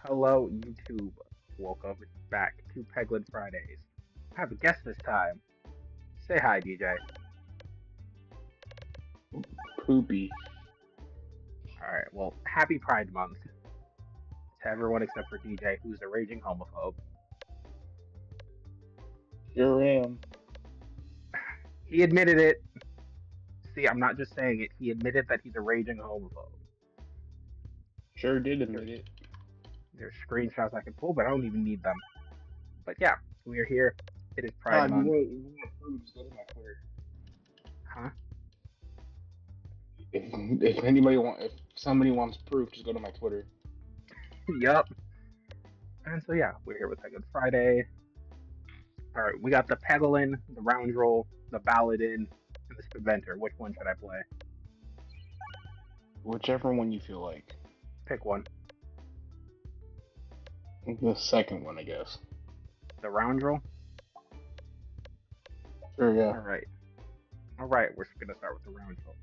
Hello, YouTube. Welcome back to Peglin Fridays. I have a guest this time. Say hi, DJ. Poopy. Alright, well, happy Pride Month to everyone except for DJ, who's a raging homophobe. Sure am. He admitted it. See, I'm not just saying it, he admitted that he's a raging homophobe. Sure did There, admit it. there's screenshots I can pull, but I don't even need them. But yeah, we're here. It is Pride If Month. you want proof, just go to my Twitter. Huh? If somebody wants proof, just go to my Twitter. Yup. And so yeah, we're here with Peglin Friday. Alright, we got the Peglin, the Round Roll, the Balladin, and the Spinventer. Which one should I play? Whichever one you feel like. Pick one. The second one, I guess. The Round Roll? Sure, yeah. Alright. Alright, we're gonna start with the Round Roll.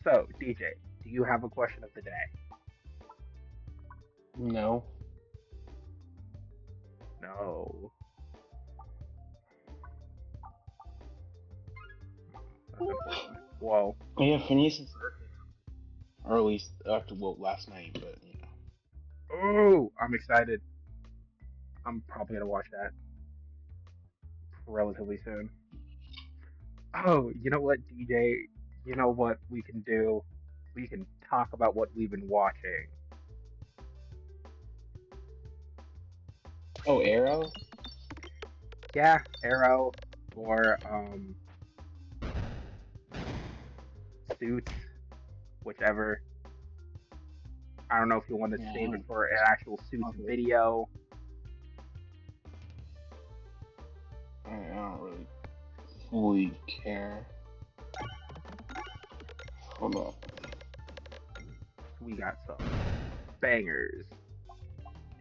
So, DJ, do you have a question of the day? No. No. That's unfortunate. Whoa. Yeah, Phineas and Ferb. Or at least after last night, but Oh, I'm excited. I'm probably gonna watch that relatively soon. Oh, you know what, DJ? You know what we can do? We can talk about what we've been watching. Oh, Arrow? Yeah, Arrow or Suits, whichever. I don't know if you want to Yeah, save it for an actual Suits video. I don't really fully care. Hold on. We got some bangers.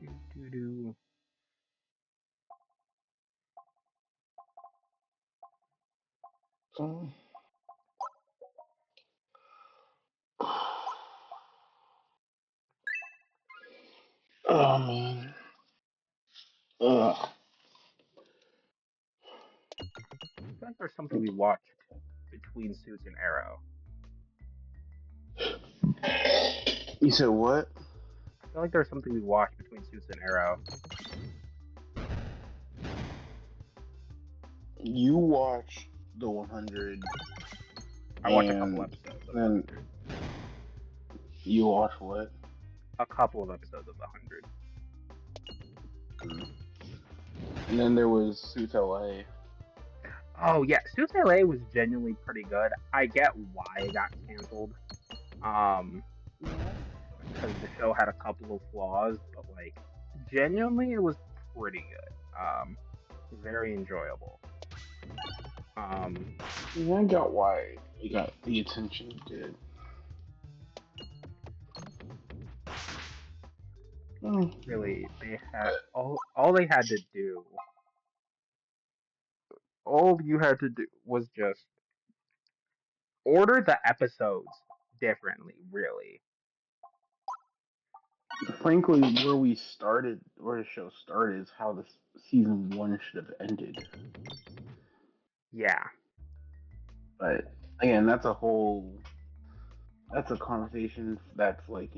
Do, do, do. So, oh man. Ugh. I feel like there's something we watched between Suits and Arrow. You said what? I feel like there's something we watched between Suits and Arrow. You watched the 100, I watched a couple and episodes of the then 100. you watched what? A couple of episodes of the 100. And then there was Suits LA. Oh yeah, Suits LA was genuinely pretty good. I get why it got canceled. Um, because the show had a couple of flaws, but like genuinely it was pretty good. Very enjoyable. Um, Yeah, I got why it got the attention it did. really, they had But all they had to do. All you had to do was just order the episodes differently. Really, frankly, where the show started, is how the season one should have ended. yeah. But again, that's a conversation that's like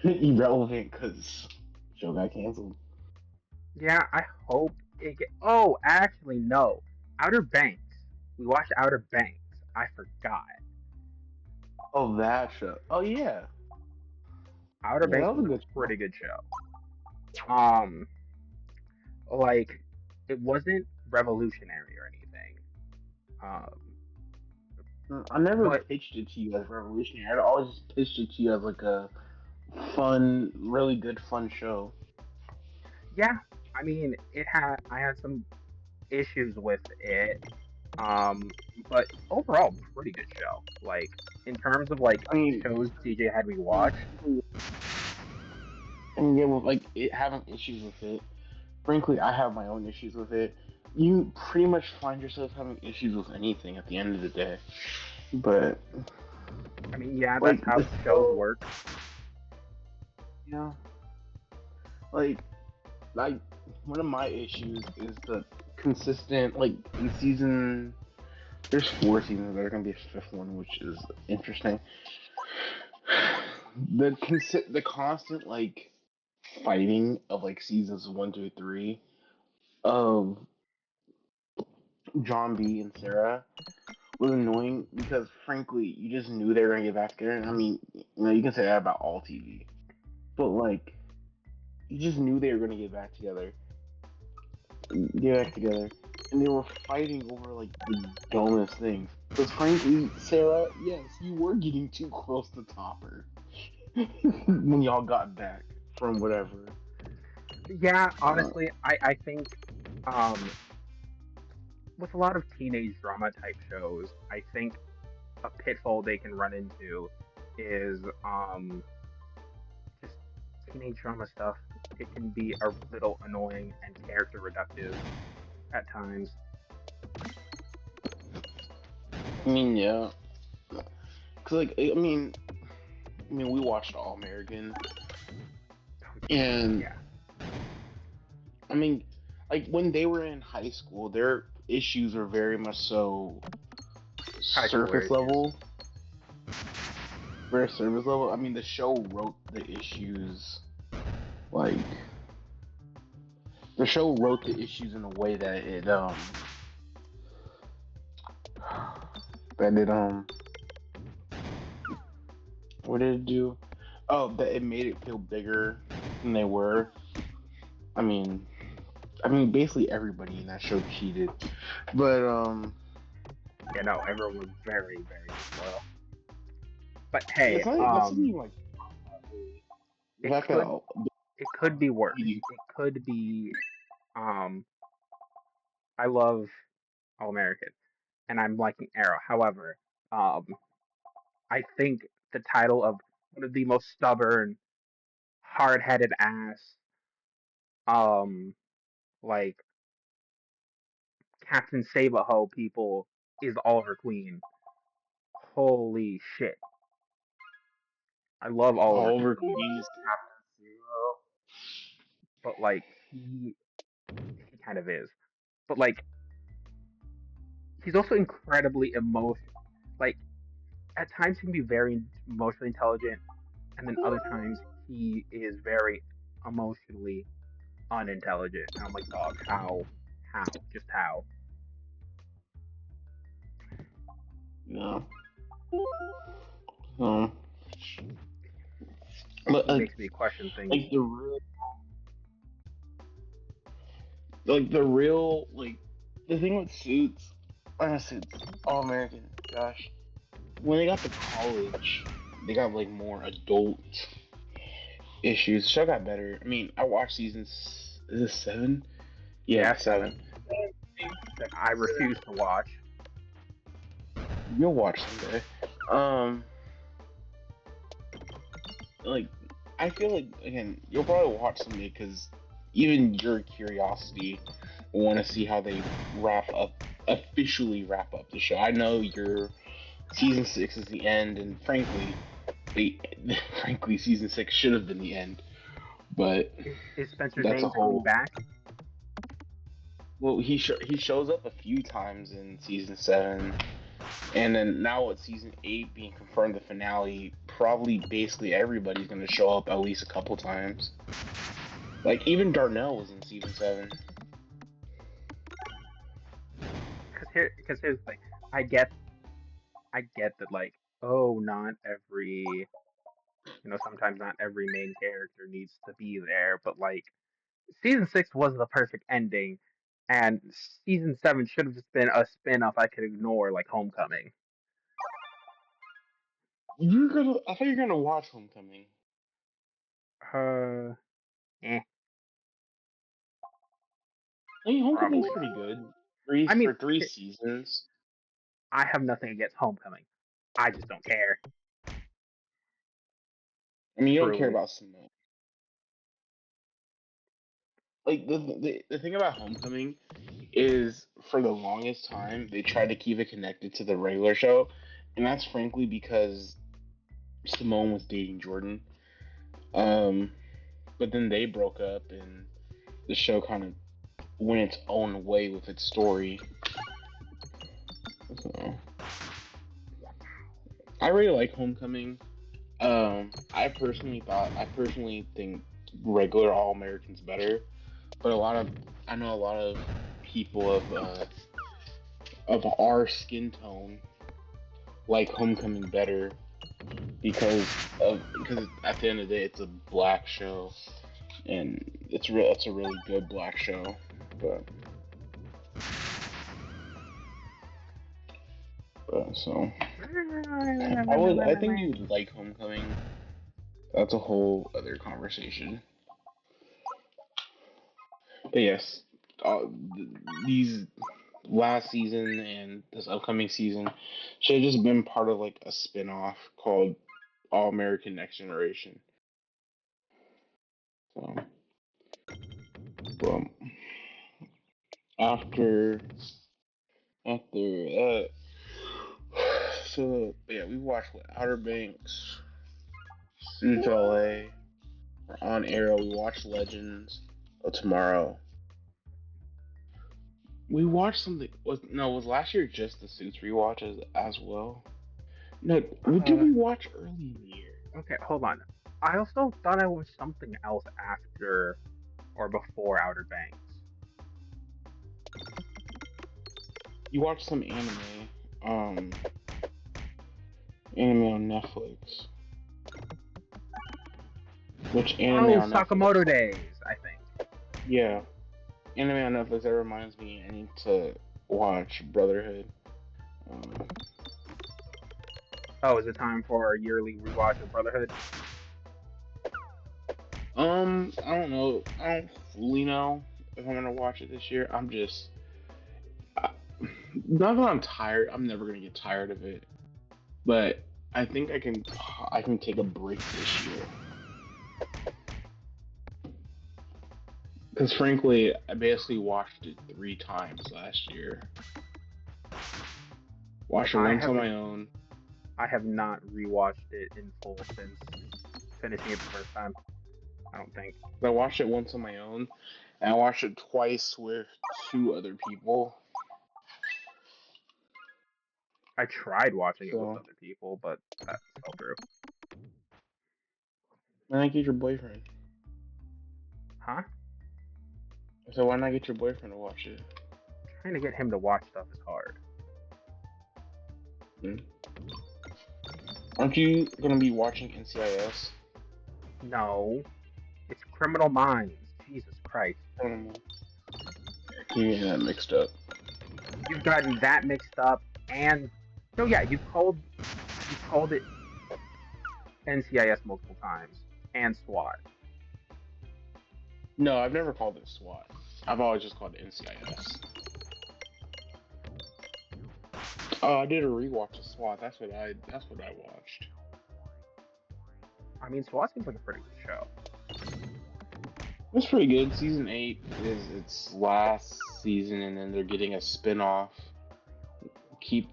irrelevant because show got canceled. Yeah, I hope it get. Oh, actually, no. Outer Banks. We watched Outer Banks. I forgot. Oh, that show. Oh yeah, Outer yeah, Banks that was was a good a show. pretty good show. Um, like it wasn't revolutionary or anything. I never But pitched it to you as revolutionary. I always pitched it to you as like a fun, really good, fun show. yeah, I mean, it had. I had some issues with it. But overall, pretty good show. Like in terms of like I mean, shows DJ had we I watched. mean, yeah, with like it having issues with it. Frankly, I have my own issues with it. You pretty much find yourself having issues with anything at the end of the day. But I mean, yeah, that's like how the shows show, work. Yeah, like like one of my issues is the consistent like in season. There's 4 seasons. There's gonna be a fifth one, which is interesting. The constant like fighting of like seasons 1 through 3 of John B and Sarah was annoying because frankly you just knew they were gonna get back together. And I mean, you can say that about all TV, but like you just knew they were gonna get back together, and they were fighting over like the dumbest things. Because frankly, Sarah, yes, you were getting too close to Topper when y'all got back from whatever. Yeah, Uh, honestly, I think um with a lot of teenage drama type shows, I think a pitfall they can run into is just teenage drama stuff. It can be a little annoying and character reductive at times. I mean, yeah, cause like I mean, we watched All American, and Yeah, I mean, like when they were in high school, their issues were very much so high schooler surface issues. level, very surface level. I mean, the show wrote the issues like the show wrote the issues in a way that it what did it do? Oh, that it made it feel bigger than they were. I mean, basically everybody in that show cheated, but Yeah, no, everyone was very disloyal. But yeah, hey, that's not even like really. The it fact that could it could be worse. cheating. It could be um I love All American and I'm liking Arrow. However, um I think the title of one of the most stubborn, hard-headed ass um like Captain Save-A-Ho people is Oliver Queen. Holy shit. I love Oliver Oliver Queen, Queen is Captain Zero. but like he kind of is. But like he's also incredibly emotional. Like at times he can be very emotionally intelligent, and then other times he is very emotionally unintelligent. And I'm like, dog, just how? Yeah. Um, but He makes me question things. like the real like the thing with Suits, Suits, All American. Gosh, when they got to college, they got like more adult issues. The show got better. I mean, I watched seasons. Is it 7? Yeah, Yeah, 7. seven that I refuse to watch. You'll watch someday. Um, like I feel like again, you'll probably watch someday because even your curiosity will want to see how they officially wrap up the show. I know your season 6 is the end, and frankly, they frankly season 6 should have been the end, but Is Spencer that's a Danger coming whole. back? Well, he shows up a few times in season 7, and then now with season 8 being confirmed the finale, probably basically everybody's gonna show up at least a couple times. Like even Darnell was in season 7. Because here's the thing. I get that like, oh, not every sometimes not every main character needs to be there, but like season 6 was the perfect ending, and season 7 should have just been a spin-off I could ignore, like Homecoming. I thought you were gonna watch Homecoming. Uh, eh, I mean, Homecoming's probably. pretty good. Three I mean, for 3 seasons. I have nothing against Homecoming. I just don't care. I mean, you don't care Truly. about Simone. Like the thing about Homecoming is, for the longest time, they tried to keep it connected to the regular show, and that's frankly because Simone was dating Jordan. Um, but then they broke up, and the show kind of went its own way with its story. So I really like Homecoming. I personally think regular All Americans better, but I know a lot of people of our skin tone like Homecoming better because at the end of the day it's a black show and it's a really good black show. But, so I think you would like Homecoming. That's a whole other conversation. But yes, these last season and this upcoming season should have just been part of like a spin-off called All American Next Generation. So, well, after after that, so yeah, we watched what, Outer Banks, Suits LA, we're on Arrow. We watched Legends of Tomorrow. We watched something. Was last year just the Suits rewatches as well? No, what did Uh, we watch early in the year? okay, hold on. I also thought I watched something else after or before Outer Banks. You watched some um, anime on Netflix. Which anime Oh, on Netflix? Sakamoto Days, I think. Yeah, anime on Netflix. That reminds me, I need to watch Brotherhood. Um, Oh, is it time for a yearly rewatch of Brotherhood? I don't know. I don't fully know if I'm gonna watch it this year. I, not that I'm tired. I'm never gonna get tired of it, but I think I can take a break this year. Because frankly, I basically watched it 3 times last year. Watched it I once on haven't. my own. I have not rewatched it in full since finishing it the first time. I don't think. I watched it once on my own, and I watched it twice with 2 other people. I tried watching it with So, other people, but that fell through. why not get your boyfriend? Huh? So why not get your boyfriend to watch it? Trying to get him to watch stuff is hard. Hmm? Aren't you gonna be watching NCIS? No, it's Criminal Minds. Jesus Christ. I don't know. You getting that mixed up. You've gotten that mixed up, and so yeah, you've called it NCIS multiple times and SWAT. No, I've never called it SWAT. I've always just called it NCIS. Oh, I did a rewatch of SWAT. That's what I watched. I mean, SWAT seems like a pretty good show. It's pretty good. Season 8 is its last season, and then they're getting a spin-off.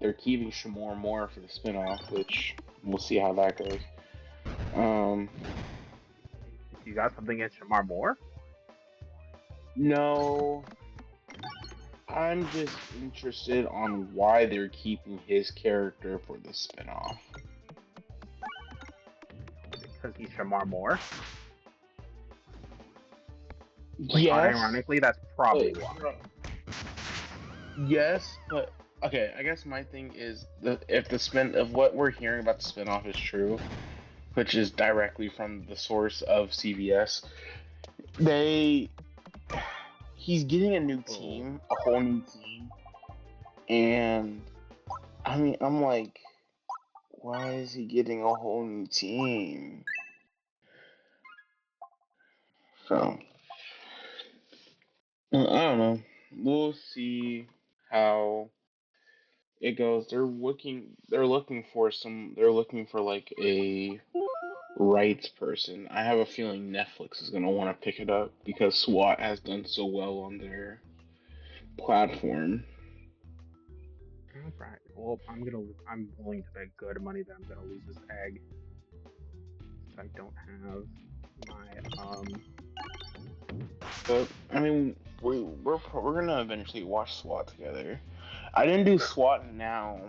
They're keeping Shamor more for the spin-off, which we'll see how that goes. Um, You got something against Shamar Moore? no, I'm just interested on why they're keeping his character for the spin-off. Because he's Shamar Moore? Like, Yes, unironically, that's probably why. but yes, but okay. I guess my thing is that if the spin of what we're hearing about the spin-off is true, which is directly from the source of CBS, they he's getting a new Oh. team, a whole new team, and I mean, I'm like, why is he getting a whole new team? So I don't know. We'll see how it goes. They're looking for some. They're looking for like a rights person. I have a feeling Netflix is gonna want to pick it up because SWAT has done so well on their platform. Alright. Well, I'm willing to bet good money that I'm gonna lose this egg. Since I don't have my But I mean, we're gonna eventually watch SWAT together. I didn't do SWAT now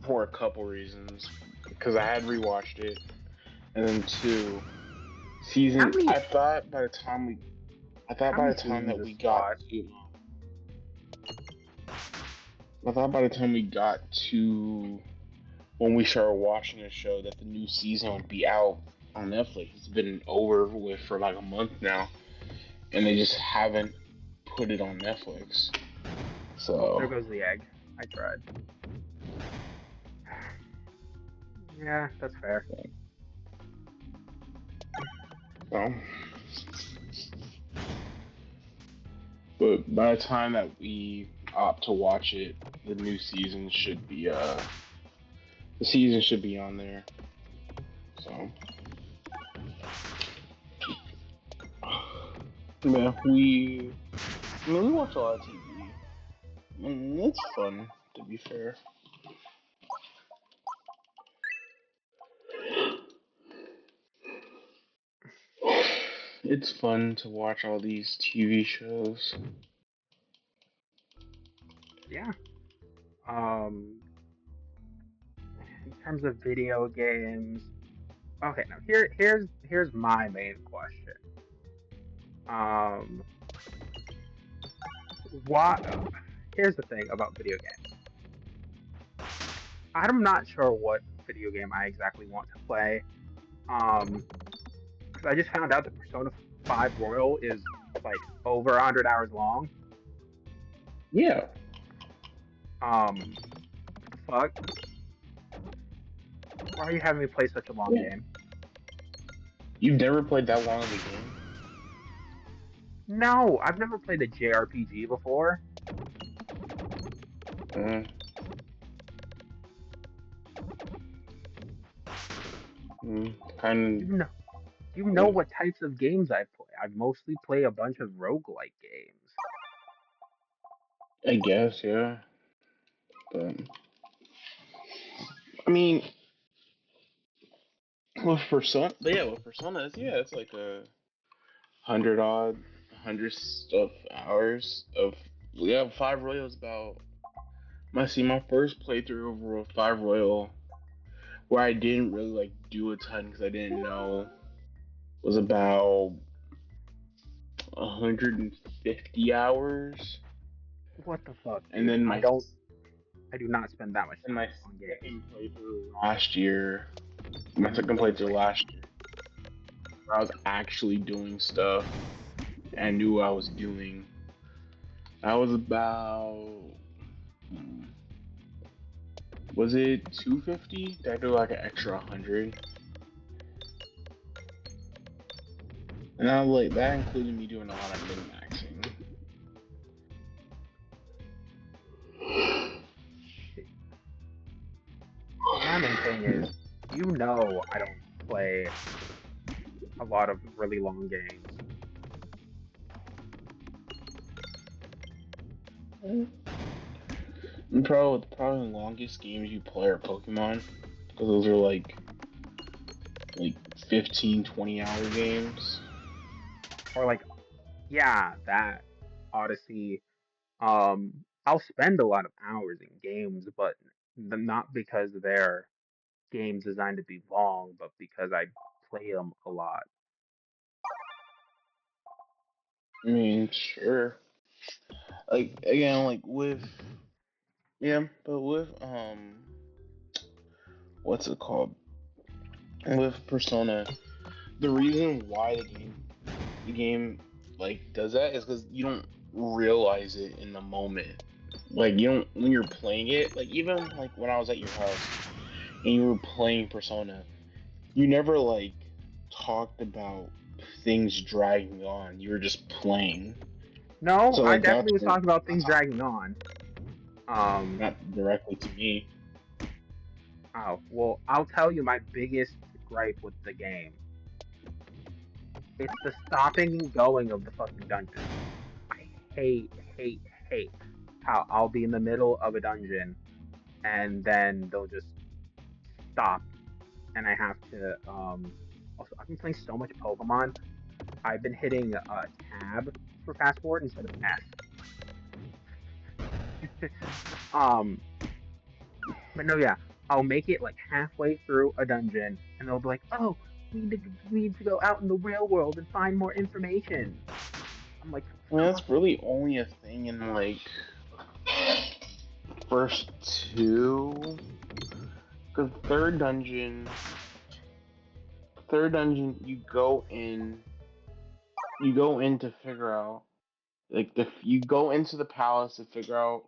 for a couple reasons because I had rewatched it, and then two, How season. many I thought how by many the time seasons that is we got SWAT? to, I thought by the time we got to when we started watching the show that the new season would be out on Netflix. It's been over with for like a month now, and they just haven't put it on Netflix. Oh, there So, goes the egg. I tried. Yeah, that's fair. so but by the time that we opt to watch it, the new season should be the season should be on there. So yeah, we watch a lot of TV. It's fun to be fair. It's fun to watch all these TV shows. Yeah. Um, in terms of video games, okay. Now here's my main question. Um, why? Here's the thing about video games. I'm not sure what video game I exactly want to play. Um, because I just found out that Persona 5 Royal is like over 100 hours long. Yeah, What the fuck? Why are you having me play such a long yeah. game? You've never played that long of a game? No, I've never played a JRPG before. Mm, kind You know, you of. know Yeah, what types of games I play. I mostly play a bunch of roguelike games. I guess. Yeah, but I mean, with Persona, but yeah, with Personas, yeah, it's like a hundred odd, hundred of hours of. Yeah, Five Royal is about. My first playthrough over with Five Royal, where I didn't really like do a ton because I didn't know, was about 150 hours, What the fuck, and dude? then I do not spend that much and time my on games. second playthrough last year, my second playthrough last year, where I was actually doing stuff and knew what I was doing. I was about, hmm, was it 250? Did I do like an extra 100? And I was like, that included me doing a lot of min maxing. My main thing is, I don't play a lot of really long games. And probably the longest games you play are Pokemon, because those are like 15, 20 hour games. Or like, yeah, that Odyssey. I'll spend a lot of hours in games, but not because they're games designed to be long, but because I play them a lot. I mean, sure. Like again, like with yeah, but with what's it called? With Persona, the reason why the game like does that is because you don't realize it in the moment. Like you don't when you're playing it. Like even like when I was at your house and you were playing Persona, you never like talked about things dragging on. You were just playing. No, So I like definitely was talking about that's things dragging on. Um, not directly to me. oh, well, I'll tell you my biggest gripe with the game. It's the stopping and going of the fucking dungeons. I hate, hate, hate how I'll be in the middle of a dungeon and then they'll just stop and I have to also I've been playing so much Pokemon. I've been hitting tab for fast forward instead of S. But no, yeah, I'll make it like halfway through a dungeon, and they'll be like, "Oh, we need to go out in the real world and find more information." I'm like, I mean, "Fuck." that's really only a thing in like first two. Cause third dungeon, you go in to figure out you go into the palace to figure out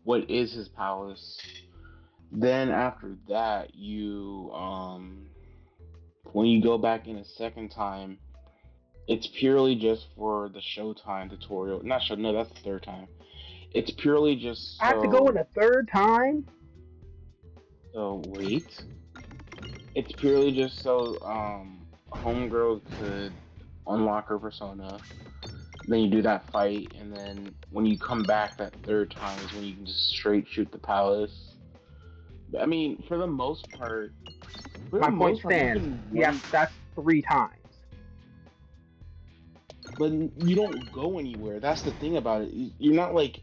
what is his palace. Then after that, you when you go back in a second time, it's purely just for the showtime tutorial. Not show, no, that's the third time. It's purely just I have to go in a third time. wait. It's purely just so homegirl could unlock her persona. Then you do that fight, and then when you come back that third time is when you can just straight shoot the palace. I mean, My point you stands. can Yes, run, that's 3 times. but you don't go anywhere. That's the thing about it. You're not like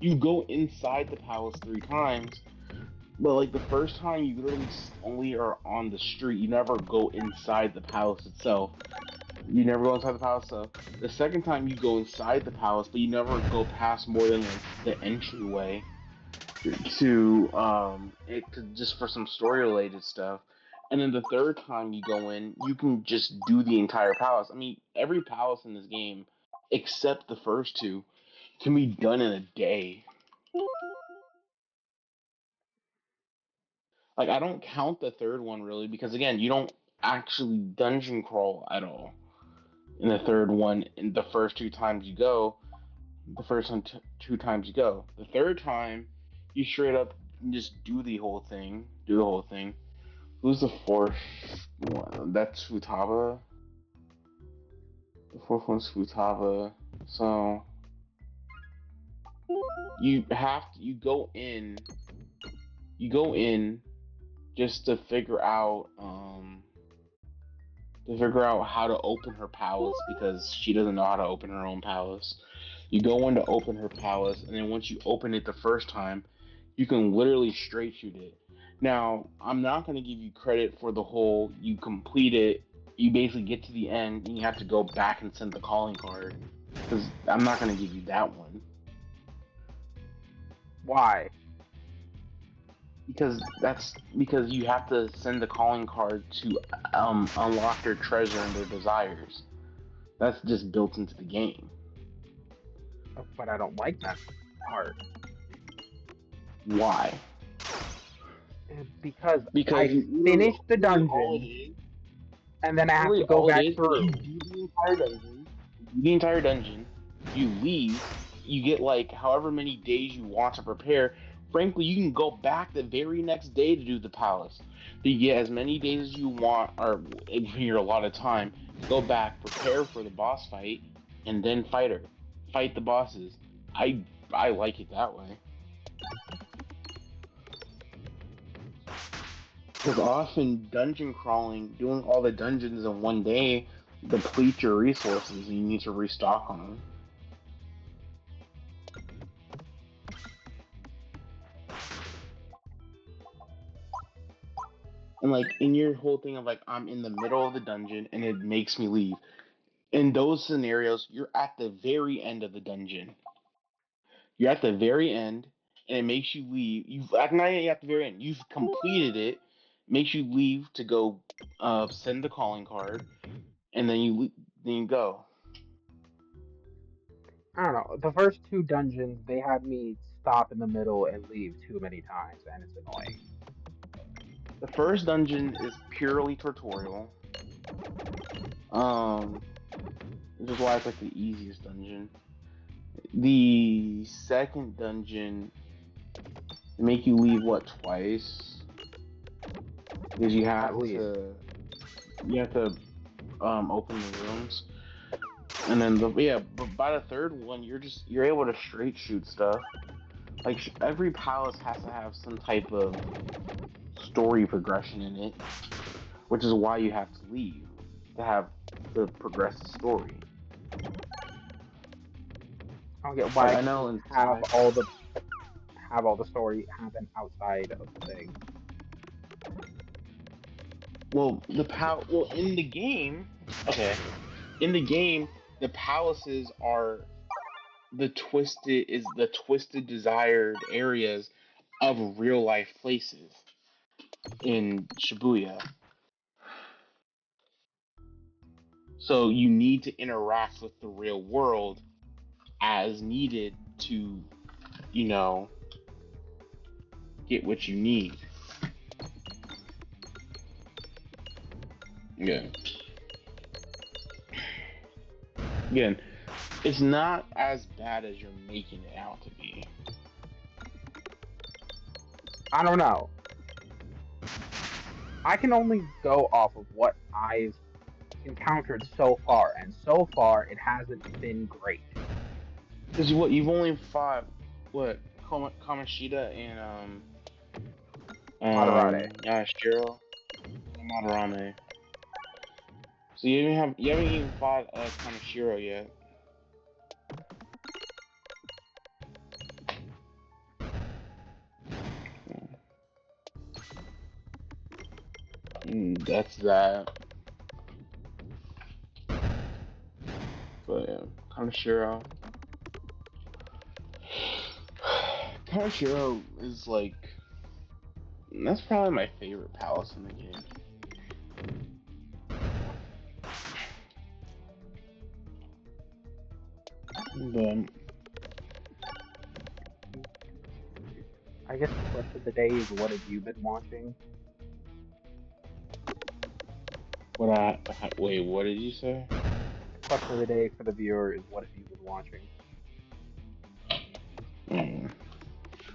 you go inside the palace 3 times, but like the first time you literally only are on the street. You never go inside the palace itself. You never go inside the palace. So the second time you go inside the palace, but you never go past more than like the entryway to just for some story related stuff. And then the third time you go in, you can just do the entire palace. I mean, every palace in this game, except the first two, can be done in a day. Like I don't count the third one really because again, you don't actually dungeon crawl at all in the third one. In the first 2 times you go, the first one 2 times you go. The third time, you straight up just do the whole thing. Do the whole thing. Who's the fourth one? That's Futaba. The fourth one's Futaba. So you go in. You go in just to figure out how to open her palace because she doesn't know how to open her own palace. You go in to open her palace, and then once you open it the first time, you can literally straight shoot it. Now, I'm not going to give you credit for the whole you complete it, you basically get to the end, and you have to go back and send the calling card. Because I'm not going to give you that one. Why? Because you have to send the calling card to unlock their treasure and their desires. That's just built into the game. But I don't like that part. Why? Because Because I finished the dungeon and then I have to go all it back is, you through. do the entire dungeon. You do the entire dungeon. You leave. You get like however many days you want to prepare. Frankly, you can go back the very next day to do the palace. You get as many days as you want, or if you're a lot of time, go back, prepare for the boss fight, and then fight her. Fight the bosses. I like it that way. Because often dungeon crawling, doing all the dungeons in one day, depletes your resources and you need to restock on them. And like in your whole thing of like I'm in the middle of the dungeon and it makes me leave. In those scenarios, you're at the very end of the dungeon. You're at the very end and it makes you leave. You've not at the very end. You've completed it. Makes you leave to go send the calling card, and then you go. I don't know. The first 2 dungeons, they had me stop in the middle and leave too many times, and it's annoying. The first dungeon is purely tutorial. Um, which is why it's like the easiest dungeon. The second dungeon they make you leave what twice because At least. you have to open the rooms, and then but by the third one you're able to straight shoot stuff. Like every palace has to have some type of story progression in it, which is why you have to leave to have to progress the story. I don't get Like why I I know can't in have five, all the story happen outside of the thing. well in the game, okay, in the game, the palaces are the twisted desired areas of real life places in Shibuya. So you need to interact with the real world as needed to, you know, get what you need. Yeah. Again, it's not as bad as you're making it out to be. I don't know. I can only go off of what I've encountered so far, and so far it hasn't been great. Because what you've only fought what Kamashita and Madarade. Yashiro and Madarame. So you haven't even fought Kanashiro yet. That's that. But yeah, Kanashiro. Kanashiro is like that's probably my favorite palace in the game. But I guess the question of the day is, what have you been watching? wait, what did you say? Question of the day for the viewer is, what have you been watching? Mm.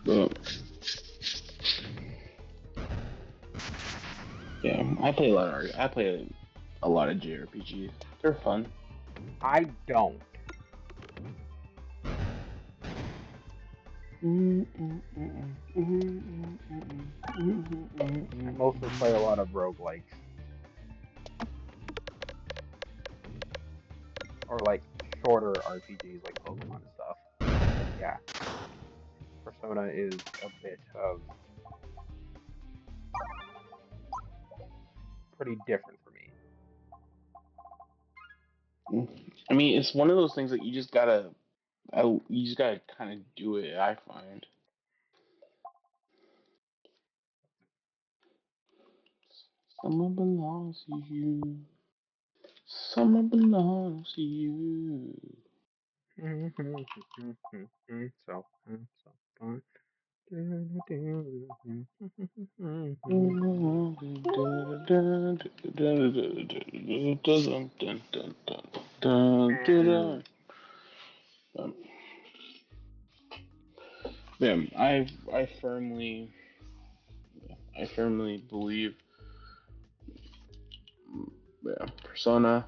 But yeah, I play a lot of JRPGs. They're fun. I don't. I mostly play a lot of roguelikes. Or like shorter RPGs like Pokemon and stuff. But yeah, Persona is a bit of pretty different for me. I mean, it's one of those things that you just gotta kind of do it. I find. Summer belongs to you. Summer belongs to you. So fun. Man, Yeah, I firmly believe, yeah, Persona,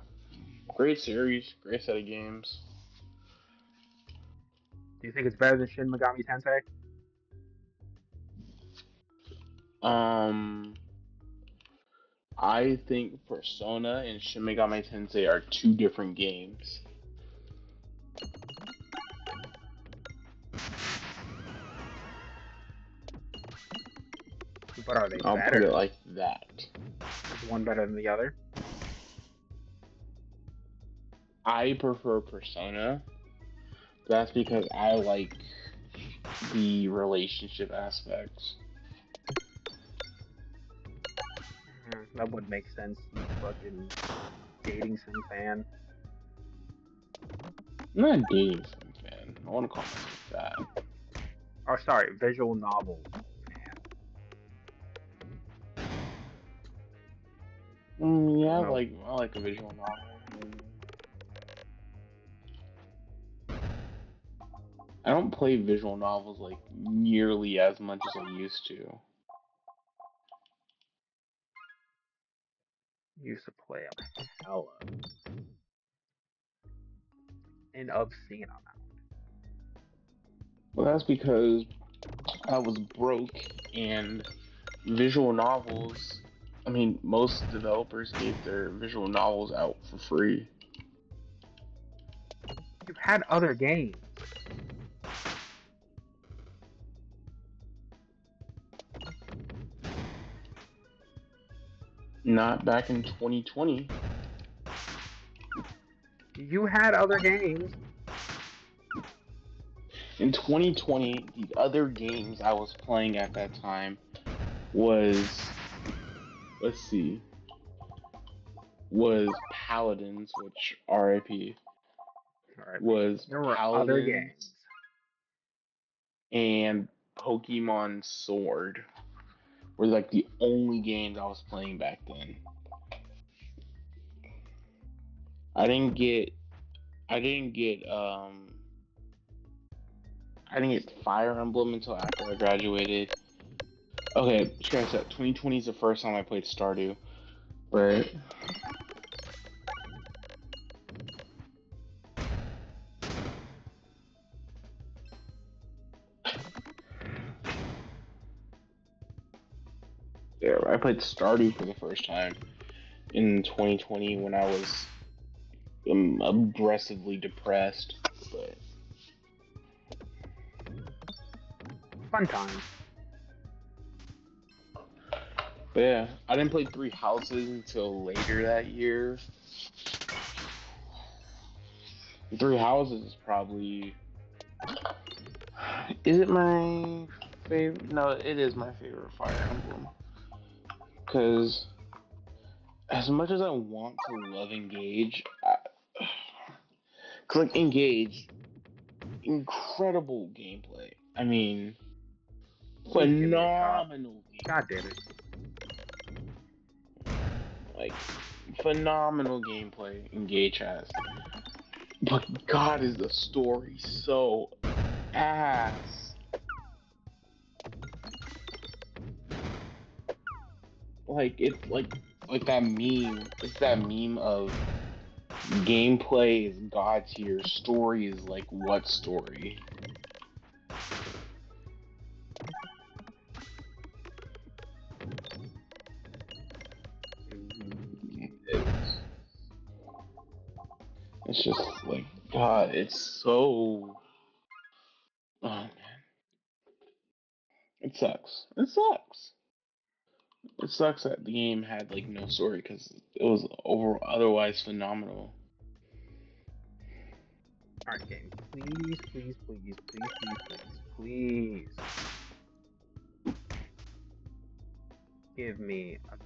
great series, great set of games. do you think it's better than Shin Megami Tensei? Um, I think Persona and Shin Megami Tensei are two different games. But are they I'll put it better? like that. Is one better than the other? I prefer Persona. That's because I like the relationship aspects. That would make sense, you fucking dating sim fan. I'm not a dating sim fan. I want to call myself that. Or sorry, visual novel fan. I Yeah, don't know. I like a visual novel. I don't play visual novels like nearly as much as I used to. Used to play them hella an obscene amount. Well, that's because I was broke and visual novels. I mean, most developers gave their visual novels out for free. You've had other games. Not back in 2020. You had other games. In 2020, the other games I was playing at that time was, let's see, was Paladins, which RIP, RIP. was There were other Paladins games. and Pokemon Sword were like the only games I was playing back then. I didn't get I didn't get I didn't get Fire Emblem until after I graduated. Okay, scratch that. 2020 is the first time I played Stardew, but yeah, I played Stardew for the first time in 2020 when I was aggressively depressed. Fun times. But yeah, I didn't play Three Houses until later that year. Three Houses is probably. Is it my favorite? No, it is my favorite Fire Emblem. Because as much as I want to love Engage, cause like Engage, incredible gameplay. I mean, Please give me a shop. phenomenal God damn it. like phenomenal gameplay Engage has. But God, is the story so ass. Like it's like that meme. It's that meme of gameplay is God tier, story is like what story? It's, it's just like God. It's so. Oh man, it sucks. It sucks. It sucks that the game had like no story because it was over otherwise phenomenal. Alright, game. Please, please, please, please, please, please, please. Give me a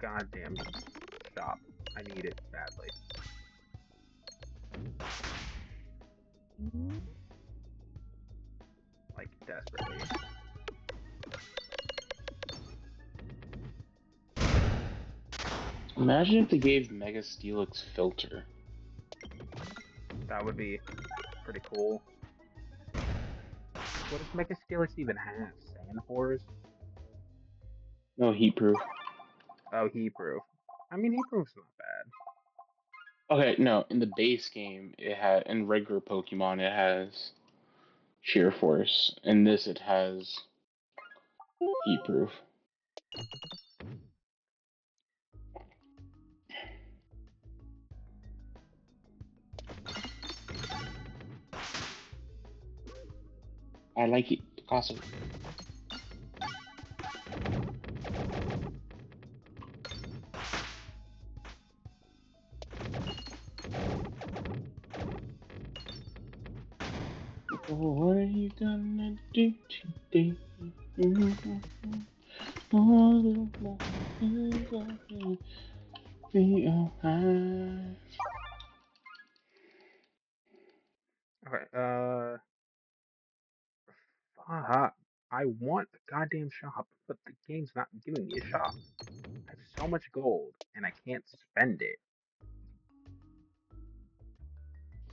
goddamn shop. I need it badly. Like, desperately. Imagine if they gave Mega Steelix filter. That would be pretty cool. What does Mecha Steelix even have? Sandhorse? No heat proof. Oh, heat proof. I mean, heat proof's not bad. Okay, no. In the base game, it had in regular Pokemon it has sheer force. In this, it has heat proof. I like it. Awesome. What are you gonna do today? All the more you gonna be alright. Okay, I want the goddamn shop, but the game's not giving me a shop. I have so much gold, and I can't spend it.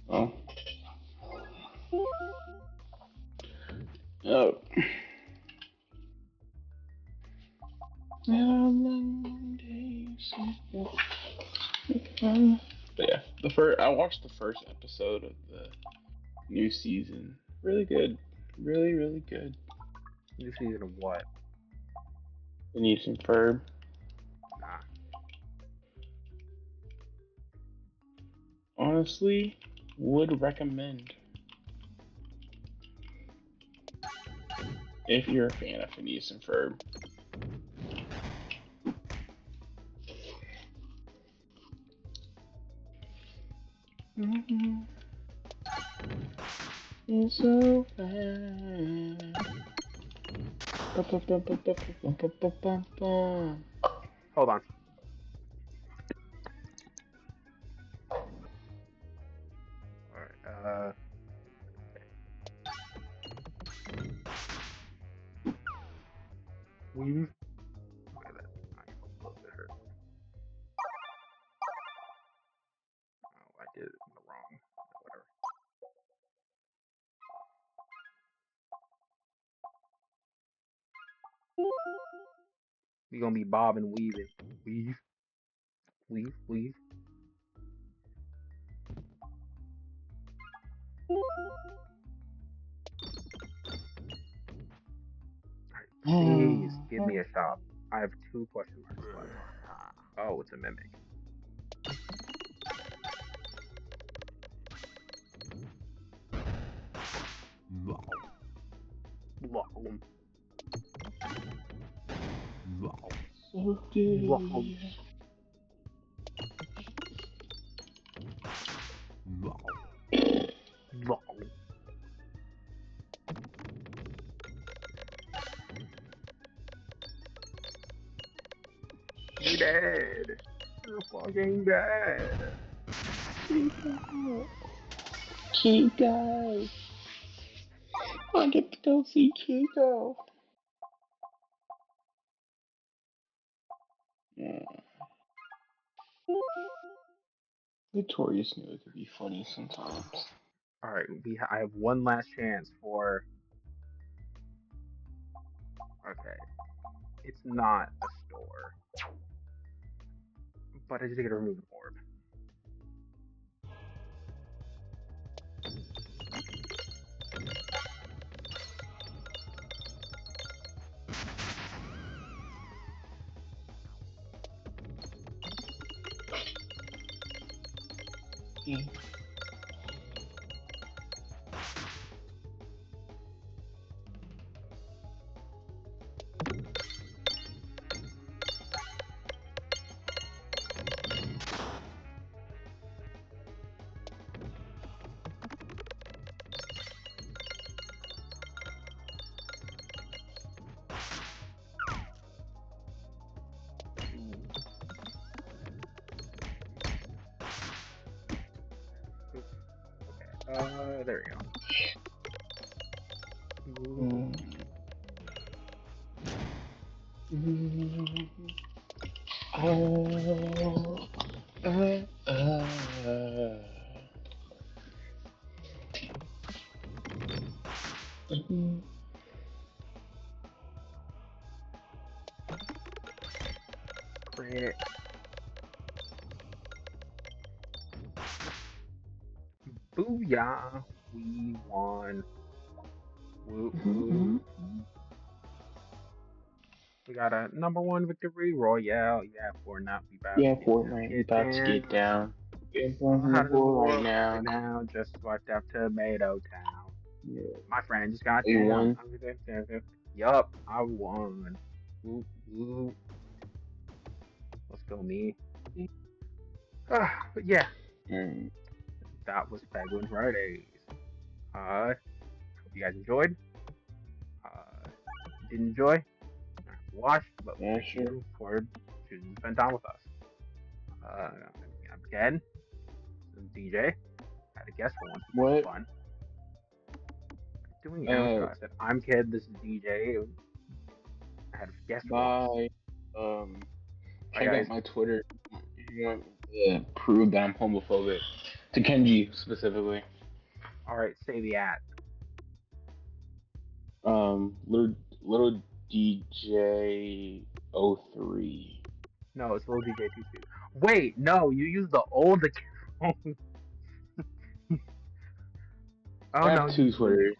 Oh. Oh. But yeah, I watched the first episode of the new season. Really good. Really, really good. New season of what? Phineas and Ferb. Nah, honestly would recommend if you're a fan of Phineas and Ferb. Mm-hmm. It's so fast. Hold on. All right. Weave. Look at that. I am a little bit hurt. Oh, I did it in the wrong. Whatever. We gonna be bobbing, weaving. Weave, weave, weave. All right, please give me a shot. I have two question marks left. Oh, it's a mimic. Wow. So good. Wow. Wow. You're dead. You're fucking dead. Chico. Chico. I get to go see Chico. Yeah. Victorious knew it could be funny sometimes. All right, I have one last chance for. Okay, it's not a store, but I just gotta remove an orb. Yeah. Oops. Okay. There we go. Ooh. Mm. Mm. Oh. Uh, uh. Mm. Crit. Booyah! We won. Woo woo. We got a #1 victory royale. Yeah, Fortnite, we about Yeah, to Fortnite, we get about to get down. down. Get down from How the does it floor right work right now. now? Just swiped out Tomato Town. Yeah. My friend just got You down. won. Yup, I won. Woo woo. Let's go me. But yeah, Mm. that was Peglin Fridays. Hope you guys enjoyed. Didn't enjoy, you don't have to watch, but Yeah, thank sure. you for choosing to spend time with us. I'm Ken, DJ. Had a guest for once, which was What? fun. Doing the Uh, outro. I said, I'm Kid, this is DJ. I had a guest for once. bye. Bye, Check guys. out my Twitter if you want to prove that I'm homophobic. To Kenji specifically. Alright, say the at. Little DJ 03. No, it's little DJ 22. Wait, no, you used the old account. Oh I no, have two you Twitters.